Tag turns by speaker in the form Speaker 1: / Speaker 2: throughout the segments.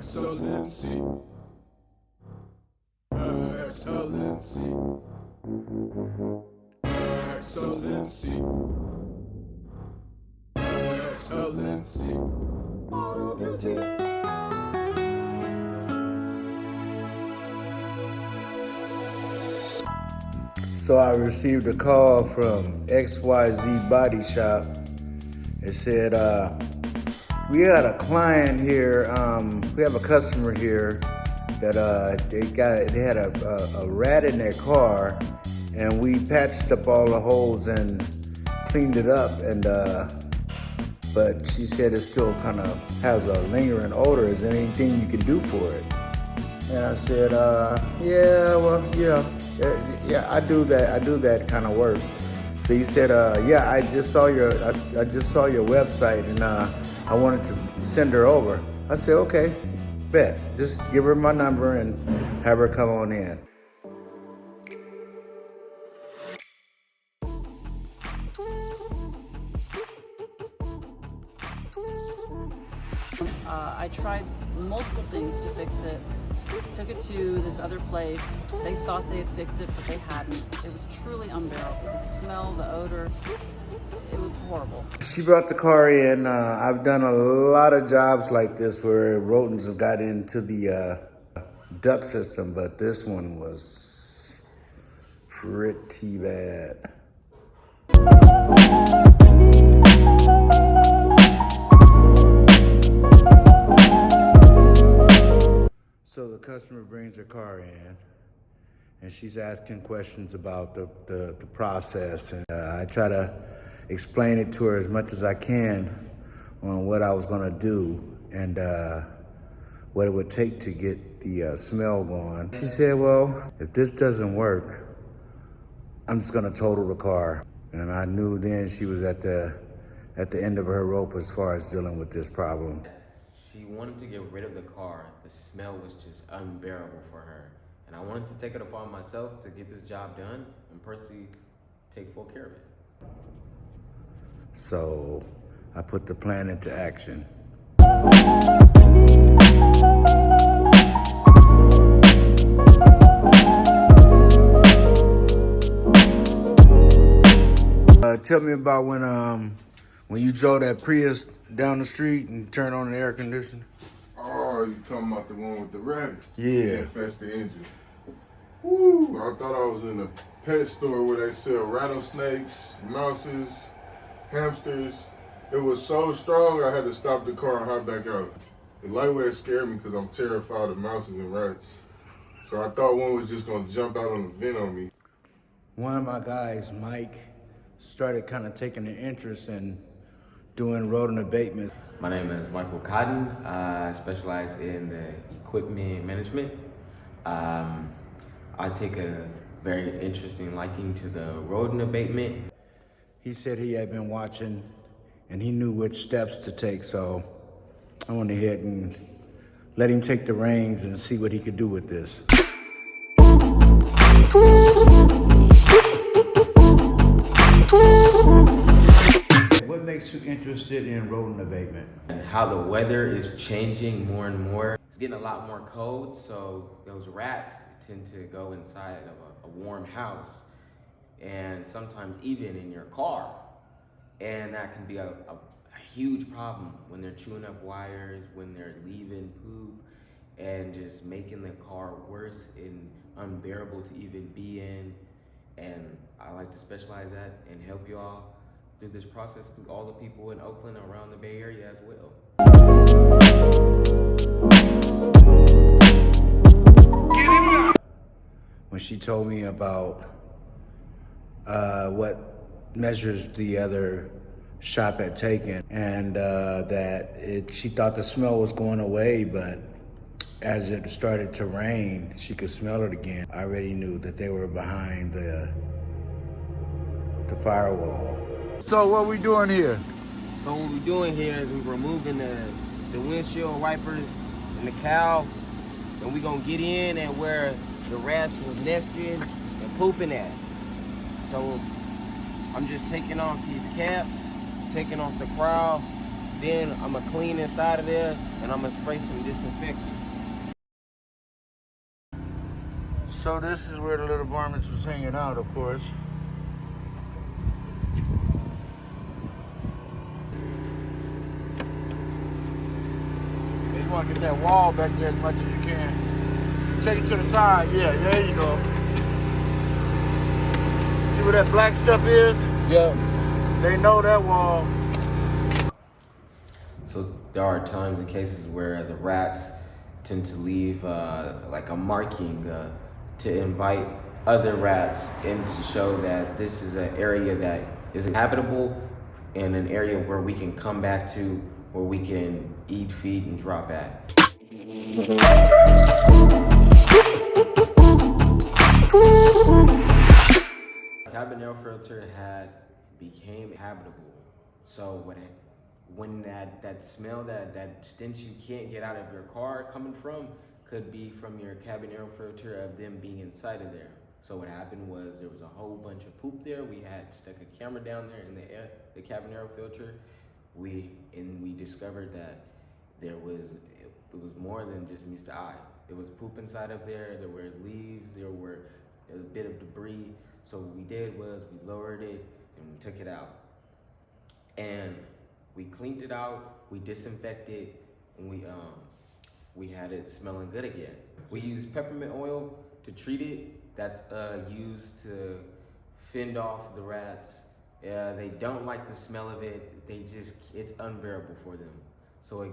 Speaker 1: XLNC. XLNC. XLNC. XLNC.
Speaker 2: So I received a call from XYZ Body Shop. It said, we had a client here, we have a customer here that they had a rat in their car, and we patched up all the holes and cleaned it up, and but she said it still kind of has a lingering odor. Is there anything you can do for it? And I said, yeah, I do that kind of work. So he said, yeah, I just saw your website, and I wanted to send her over. I said, okay, bet. Just give her my number and have her come on in.
Speaker 3: I tried multiple things to fix it. Took it to this other place. They thought they had fixed it, but they hadn't. It was truly unbearable. The smell, the odor, it was horrible.
Speaker 2: She brought the car in. I've done a lot of jobs like this where rodents have got into the duct system, but this one was pretty bad. So the customer brings her car in, and she's asking questions about the process, and I try to explain it to her as much as I can on what I was gonna do and what it would take to get the smell going. She said, well, if this doesn't work, I'm just gonna total the car. And I knew then she was at the end of her rope as far as dealing with this problem.
Speaker 4: She wanted to get rid of the car. The smell was just unbearable for her. And I wanted to take it upon myself to get this job done and personally take full care of it.
Speaker 2: So I put the plan into action. Tell me about when you drove that Prius down the street and turned on the air conditioner.
Speaker 1: Oh, you talking about the one with the rabbits?
Speaker 2: Yeah.
Speaker 1: Infest the engine. Woo! I thought I was in a pet store where they sell rattlesnakes, mouses, hamsters. It was so strong I had to stop the car and hop back out. The lightweight scared me because I'm terrified of mouses and rats. So I thought one was just gonna jump out on the vent on me.
Speaker 2: One of my guys, Mike, started kind of taking an interest in doing rodent abatement.
Speaker 4: My name is Michael Cotton. I specialize in the equipment management. I take a very interesting liking to the rodent abatement.
Speaker 2: He said he had been watching and he knew which steps to take, so I went ahead and let him take the reins and see what he could do with this. What makes you interested in rodent abatement?
Speaker 4: And how the weather is changing more and more. It's getting a lot more cold, so those rats tend to go inside of a warm house, and sometimes even in your car. And that can be a huge problem when they're chewing up wires, when they're leaving poop, and just making the car worse and unbearable to even be in. And I like to specialize that and help y'all through this process, through all the people in Oakland, around the Bay Area as well.
Speaker 2: When she told me about what measures the other shop had taken, and she thought the smell was going away, but as it started to rain, she could smell it again. I already knew that they were behind the firewall. So what we doing here?
Speaker 5: So what we're doing here is we're removing the windshield wipers and the cowl, and we're gonna get in and where the rats was nesting and pooping at. So I'm just taking off these caps, taking off the crown, Then I'm gonna clean inside of there and I'm gonna spray some disinfectant.
Speaker 2: So this is where the little varmints was hanging out, of course. You want to get that wall back there as much as you can. Take it to the side. Yeah, there you go. See where that black stuff is?
Speaker 5: Yeah.
Speaker 2: They know that wall.
Speaker 4: So there are times and cases where the rats tend to leave like a marking to invite other rats in to show that this is an area that is habitable and an area where we can come back to, where we can eat, feed, and drop at. Cabin air filter became habitable. So when that smell, that stench you can't get out of your car coming from, could be from your cabin air filter of them being inside of there. So what happened was there was a whole bunch of poop there. We had stuck a camera down there in the cabin air filter. We discovered that it was more than just meets the eye. It was poop inside of there. There were leaves. There were a bit of debris. So what we did was we lowered it and we took it out. And we cleaned it out, we disinfected, and we had it smelling good again. We used peppermint oil to treat it. That's used to fend off the rats. They don't like the smell of it. It's unbearable for them. So it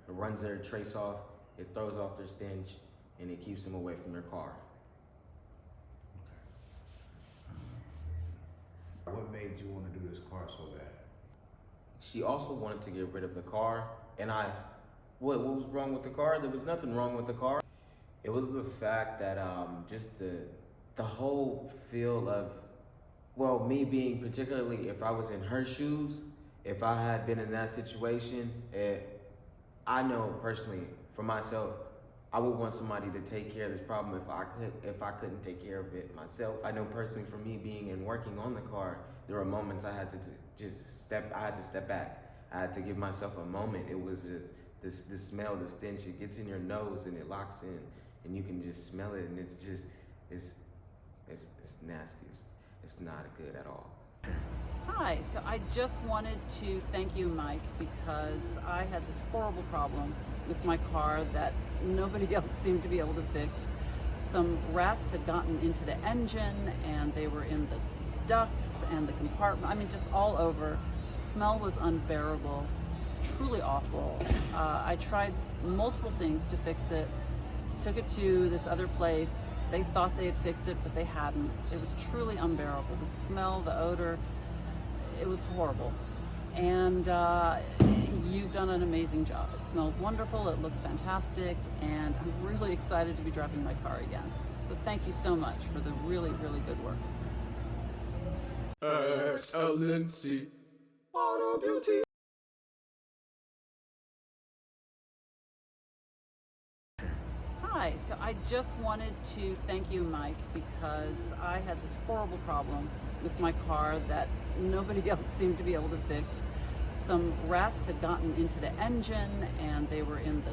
Speaker 4: runs their trace off, it throws off their stench, and it keeps them away from their car.
Speaker 2: What made you want to do this car so bad?
Speaker 4: She also wanted to get rid of the car, and what was wrong with the car? There was nothing wrong with the car. It was the fact that just the whole feel of, well, me being particularly, if I was in her shoes, if I had been in that situation, I know personally for myself, I would want somebody to take care of this problem if I couldn't take care of it myself. I know personally for me being and working on the car, there were moments I had to I had to step back. I had to give myself a moment. It was just the smell, the stench, it gets in your nose and it locks in and you can just smell it, and it's nasty. It's not good at all.
Speaker 3: Hi, so I just wanted to thank you, Mike, because I had this horrible problem with my car that nobody else seemed to be able to fix. Some rats had gotten into the engine and they were in the ducts and the compartment, I mean just all over. The smell was unbearable. It was truly awful. I tried multiple things to fix it, took it to this other place. They thought they had fixed it, but they hadn't. It was truly unbearable. The smell, the odor, it was horrible. And you've done an amazing job. It smells wonderful, it looks fantastic, and I'm really excited to be driving my car again. So thank you so much for the really, really good work.
Speaker 6: XLNC Auto Beauty.
Speaker 3: Hi, so I just wanted to thank you, Mike, because I had this horrible problem with my car that nobody else seemed to be able to fix. Some rats had gotten into the engine and they were in the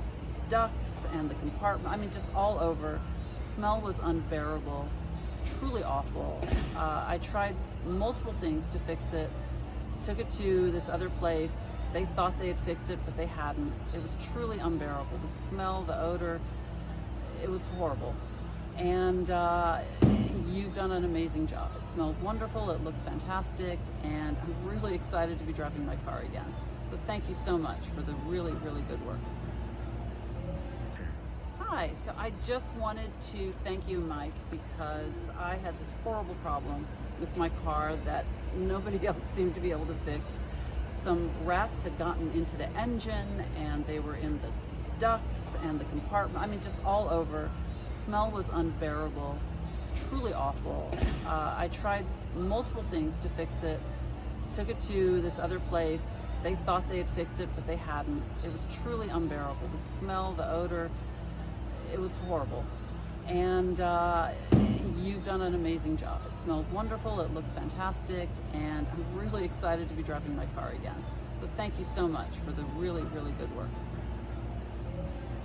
Speaker 3: ducts and the compartment, I mean just all over. The smell was unbearable. It was truly awful. I tried multiple things to fix it, took it to this other place. They thought they had fixed it, but they hadn't. It was truly unbearable. The smell, the odor, it was horrible. And you've done an amazing job. It smells wonderful, it looks fantastic, and I'm really excited to be driving my car again. So thank you so much for the really, really good work. Hi, so I just wanted to thank you, Mike, because I had this horrible problem with my car that nobody else seemed to be able to fix. Some rats had gotten into the engine and they were in the ducts and the compartment, I mean just all over. The smell was unbearable. It was truly awful. I tried multiple things to fix it, took it to this other place. They thought they had fixed it, but they hadn't. It was truly unbearable. The smell, the odor, it was horrible. And you've done an amazing job. It smells wonderful, it looks fantastic, and I'm really excited to be driving my car again. So thank you so much for the really, really good work.